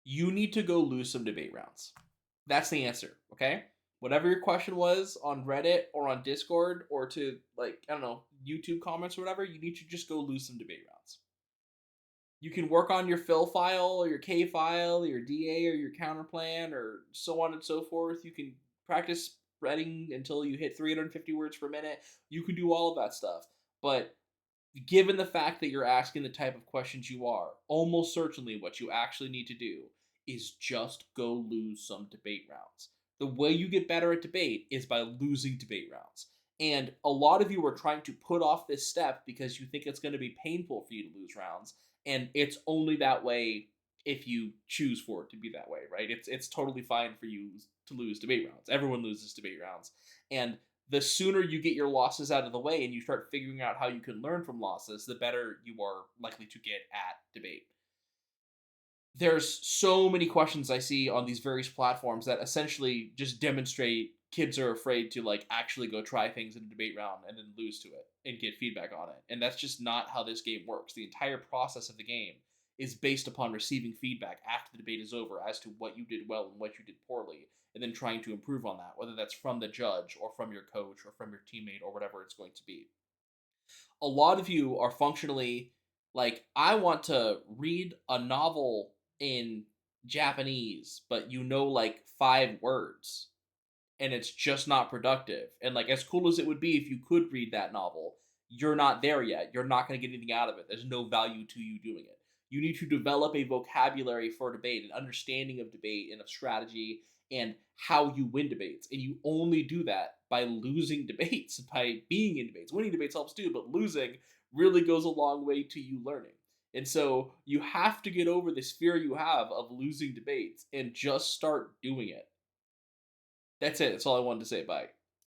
You need to go lose some debate rounds. That's the answer, okay? Whatever your question was on Reddit or on Discord or to, like, I don't know, YouTube comments or whatever, you need to just go lose some debate rounds. You can work on your fill file or your K file, or your DA or your counter plan, or so on and so forth. You can practice spreading until you hit 350 words per minute. You can do all of that stuff. But given the fact that you're asking the type of questions you are, almost certainly what you actually need to do is just go lose some debate rounds. The way you get better at debate is by losing debate rounds. And a lot of you are trying to put off this step because you think it's going to be painful for you to lose rounds. And it's only that way if you choose for it to be that way, right? It's totally fine for you to lose debate rounds. Everyone loses debate rounds. And the sooner you get your losses out of the way and you start figuring out how you can learn from losses, the better you are likely to get at debate. There's so many questions I see on these various platforms that essentially just demonstrate kids are afraid to like actually go try things in a debate round and then lose to it and get feedback on it. And that's just not how this game works. The entire process of the game is based upon receiving feedback after the debate is over as to what you did well and what you did poorly, and then trying to improve on that, whether that's from the judge or from your coach or from your teammate or whatever it's going to be. A lot of you are functionally like, I want to read a novel in Japanese, but you know like 5 words, and it's just not productive. And like, as cool as it would be if you could read that novel, you're not there yet. You're not going to get anything out of it. There's no value to you doing it. You need to develop a vocabulary for debate, an understanding of debate and of strategy and how you win debates. And you only do that by losing debates, by being in debates. Winning debates helps too, but losing really goes a long way to you learning. And so you have to get over this fear you have of losing debates and just start doing it. That's it. That's all I wanted to say. Bye.